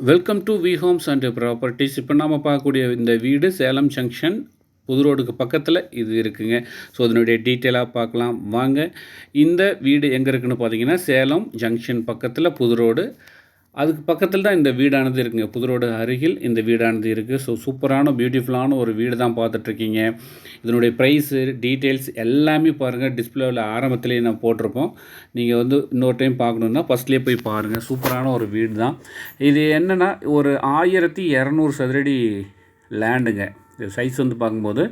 Welcome to V homes and properties. இப்போ நாம் பார்க்கக்கூடிய இந்த வீடு சேலம் ஜங்ஷன் புது ரோடுக்கு பக்கத்தில் இது இருக்குங்க. ஸோ அதனுடைய டீட்டெயிலாக பார்க்கலாம் வாங்க. இந்த வீடு எங்கே இருக்குதுன்னு பார்த்தீங்கன்னா சேலம் ஜங்ஷன் பக்கத்தில் புது ரோடு, அதுக்கு பக்கத்தில் தான் இந்த வீடானது இருக்குங்க. புது ரோடு அருகில் இந்த வீடானது இருக்குது. ஸோ சூப்பரான பியூட்டிஃபுல்லான ஒரு வீடு தான் பார்த்துட்ருக்கீங்க. இதனுடைய ப்ரைஸு டீட்டெயில்ஸ் எல்லாமே பாருங்கள், டிஸ்பிளேவில் ஆரம்பத்துலேயே நான் போட்டிருப்போம். நீங்கள் வந்து இன்னொரு டைம் பார்க்கணுன்னா ஃபஸ்ட்லேயே போய் பாருங்கள். சூப்பரான ஒரு வீடு தான் இது. என்னென்னா ஒரு 1200 சதுரடி லேண்டுங்க. சைஸ் வந்து பார்க்கும்போது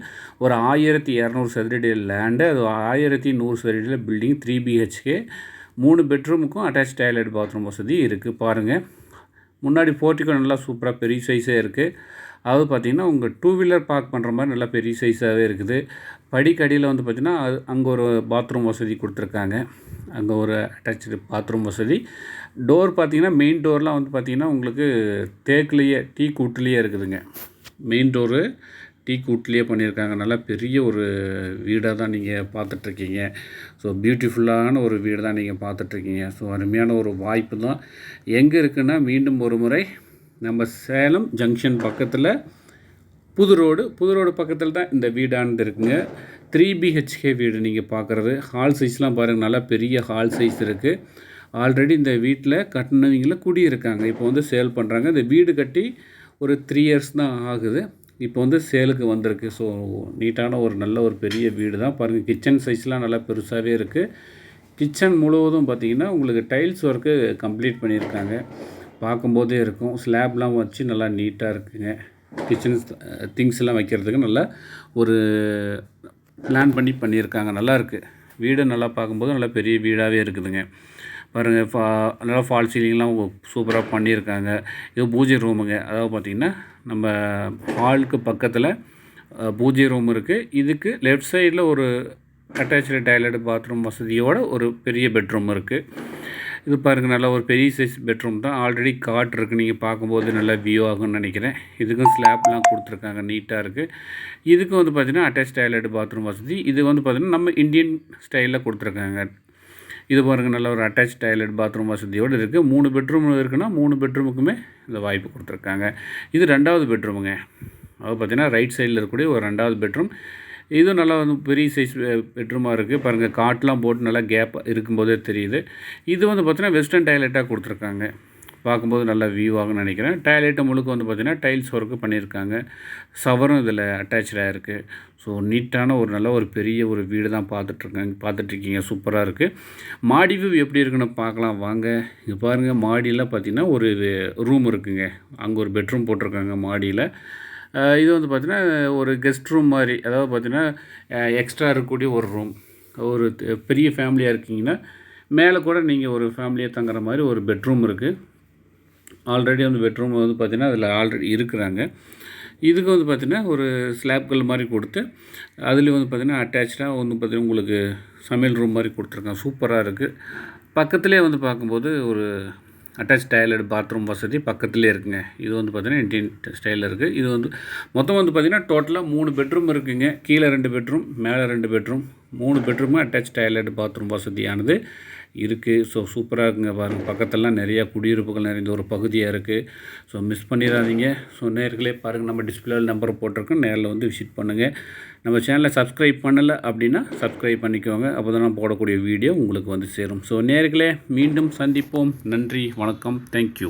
ஒரு 1200 சதுரடி லேண்டு, அது 1100 சதுரடியில் பில்டிங், 3 BHK, 3 பெட்ரூமுக்கும் அட்டாச் டாய்லெட் பாத்ரூம் வசதி இருக்குது. பாருங்கள், முன்னாடி போர்ட்டிக்கோ நல்லா சூப்பராக பெரிய சைஸாக இருக்குது. அதாவது பார்த்திங்கன்னா உங்கள் 2 வீலர் பார்க் பண்ணுற மாதிரி நல்லா பெரிய சைஸாகவே இருக்குது. படிக்கடியில் வந்து பார்த்திங்கன்னா அங்கே ஒரு பாத்ரூம் வசதி கொடுத்துருக்காங்க. அங்கே ஒரு அட்டாச்சு பாத்ரூம் வசதி. டோர் பார்த்திங்கன்னா மெயின் டோர்லாம் வந்து பார்த்திங்கன்னா உங்களுக்கு தேக்குலேயே டீ கூட்டுலேயே இருக்குதுங்க. மெயின் டோரு டீ கூட்டிலே பண்ணியிருக்காங்க. நல்லா பெரிய ஒரு வீடாக தான் நீங்கள் பார்த்துட்ருக்கீங்க. ஸோ பியூட்டிஃபுல்லான ஒரு வீடு தான் நீங்கள் பார்த்துட்ருக்கீங்க. ஸோ அருமையான ஒரு வாய்ப்பு தான். எங்கே இருக்குன்னா மீண்டும் ஒரு முறை நம்ம சேலம் ஜங்ஷன் பக்கத்தில் புது ரோடு பக்கத்தில் தான் இந்த வீடானது இருக்குங்க. 3 BHK வீடு நீங்கள் பார்க்குறது. ஹால் சைஸ்லாம் பாருங்கள், நல்லா பெரிய ஹால் சைஸ் இருக்குது. ஆல்ரெடி இந்த வீட்டில் கட்டினவங்கள குடியிருக்காங்க. இப்போ வந்து சேல் பண்ணுறாங்க. இந்த வீடு கட்டி ஒரு 3 இயர்ஸ் தான் ஆகுது. இப்போ வந்து சேலுக்கு வந்திருக்கு. ஸோ நீட்டான ஒரு நல்ல ஒரு பெரிய வீடு தான் பாருங்கள். கிச்சன் சைஸ்லாம் நல்லா பெருசாகவே இருக்குது. கிச்சன் முழுவதும் பார்த்திங்கன்னா உங்களுக்கு டைல்ஸ் ஒர்க்கு கம்ப்ளீட் பண்ணியிருக்காங்க. பார்க்கும்போதே இருக்கும். ஸ்லாப்லாம் வச்சு நல்லா நீட்டாக இருக்குங்க. கிச்சன் திங்ஸ் எல்லாம் வைக்கிறதுக்கு நல்லா ஒரு பிளான் பண்ணி பண்ணியிருக்காங்க. நல்லா இருக்குது வீடு. நல்லா பார்க்கும்போது நல்லா பெரிய வீடாகவே இருக்குதுங்க. பாருங்கள், நல்லா ஃபால் சீலிங்லாம் சூப்பராக பண்ணியிருக்காங்க. இது பூஜை ரூமுங்க. அதாவது பார்த்திங்கன்னா நம்ம ஹாலுக்கு பக்கத்தில் பூஜை ரூம் இருக்குது. இதுக்கு லெஃப்ட் சைடில் ஒரு அட்டாச்சு டாய்லெட் பாத்ரூம் வசதியோட ஒரு பெரிய பெட்ரூம் இருக்குது. இது பாருங்கள், நல்லா ஒரு பெரிய சைஸ் பெட்ரூம் தான். ஆல்ரெடி காட் இருக்குது. நீங்கள் பார்க்கும்போது நல்லா வியூ ஆகும்னு நினைக்கிறேன். இதுக்கும் ஸ்லாப்லாம் கொடுத்துருக்காங்க, நீட்டாக இருக்குது. இதுக்கும் வந்து பார்த்திங்கன்னா அட்டாச் டாய்லெட் பாத்ரூம் வசதி. இது வந்து பார்த்திங்கன்னா நம்ம இந்தியன் ஸ்டைலில் கொடுத்துருக்காங்க. இது பாருங்கள், நல்ல ஒரு அட்டாச் டாய்லெட் பாத்ரூம் வசதியோடு இருக்குது. 3 பெட்ரூம் இருக்குன்னா 3 பெட்ரூமுக்குமே இந்த வாய்ப்பு கொடுத்துருக்காங்க. இது 2வது பெட்ரூமுங்க. அது பார்த்திங்கன்னா ரைட் சைடில் இருக்கக்கூடிய ஒரு 2வது பெட்ரூம். இதுவும் நல்லா வந்து பெரிய சைஸ் பெட்ரூமாக இருக்குது. பாருங்கள், காட்டெலாம் போட்டு நல்லா கேப் இருக்கும்போதே தெரியுது. இது வந்து பார்த்திங்கன்னா வெஸ்டர்ன் டாய்லெட்டாக கொடுத்துருக்காங்க. பார்க்கும்போது நல்லா வியூ ஆகும்னு நினைக்கிறேன். டாய்லெட்டு முழுக்க வந்து பார்த்திங்கன்னா டைல்ஸ் ஒர்க்கு பண்ணியிருக்காங்க. ஷவரும் இதில் அட்டாச்சாக இருக்குது. ஸோ நீட்டான ஒரு நல்ல ஒரு பெரிய ஒரு வீடு தான் பார்த்துட்ருக்கீங்க. சூப்பராக இருக்குது. மாடி வியூ எப்படி இருக்குன்னு பார்க்கலாம் வாங்க. இங்கே பாருங்கள், மாடியில் பார்த்திங்கன்னா ஒரு ரூம் இருக்குதுங்க. அங்கே ஒரு பெட்ரூம் போட்டிருக்காங்க மாடியில். இது வந்து பார்த்திங்கன்னா ஒரு கெஸ்ட் ரூம் மாதிரி. அதாவது பார்த்திங்கன்னா எக்ஸ்ட்ரா இருக்கக்கூடிய ஒரு ரூம். ஒரு பெரிய ஃபேமிலியாக இருக்கீங்கன்னா மேலே கூட நீங்கள் ஒரு ஃபேமிலியாக தங்குற மாதிரி ஒரு பெட்ரூம் இருக்குது. ஆல்ரெடி வந்து பெட்ரூம் வந்து பார்த்திங்கன்னா அதில் ஆல்ரெடி இருக்கிறாங்க. இதுக்கு வந்து பார்த்திங்கன்னா ஒரு ஸ்லாப்கள் மாதிரி கொடுத்து அதுலேயும் வந்து பார்த்திங்கன்னா அட்டாச்சாக வந்து பார்த்திங்கன்னா உங்களுக்கு சமையல் ரூம் மாதிரி கொடுத்துருக்காங்க. சூப்பராக இருக்குது. பக்கத்துலேயே வந்து பார்க்கும்போது ஒரு அட்டாச் டாய்லெட் பாத்ரூம் வசதி பக்கத்துலேயே இருக்குங்க. இது வந்து பார்த்திங்கன்னா இந்தியன் ஸ்டைலில் இருக்குது. இது வந்து மொத்தம் வந்து பார்த்திங்கன்னா டோட்டலாக 3 பெட்ரூம் இருக்குதுங்க. கீழே 2 பெட்ரூம், மேலே 2 பெட்ரூம், 3 பெட்ரூமும் அட்டாச் டாய்லெட் பாத்ரூம் வசதியானது இருக்குது. ஸோ சூப்பராக இருக்குங்க. பாருங்கள், பக்கத்துலலாம் நிறையா குடியிருப்புகள் நிறைந்த ஒரு பகுதியாக இருக்குது. ஸோ மிஸ் பண்ணிடாதீங்க. ஸோ நேர்களே பாருங்கள், நம்ம டிஸ்பிளேவில் நம்பர் போட்டிருக்கோம். நேரில் வந்து விசிட் பண்ணுங்கள். நம்ம சேனலை சப்ஸ்கிரைப் பண்ணலை அப்படின்னா சப்ஸ்கிரைப் பண்ணிக்கோங்க. அப்போ தான் நான் போடக்கூடிய வீடியோ உங்களுக்கு வந்து சேரும். ஸோ நேர்களே மீண்டும் சந்திப்போம். நன்றி, வணக்கம், தேங்க்யூ.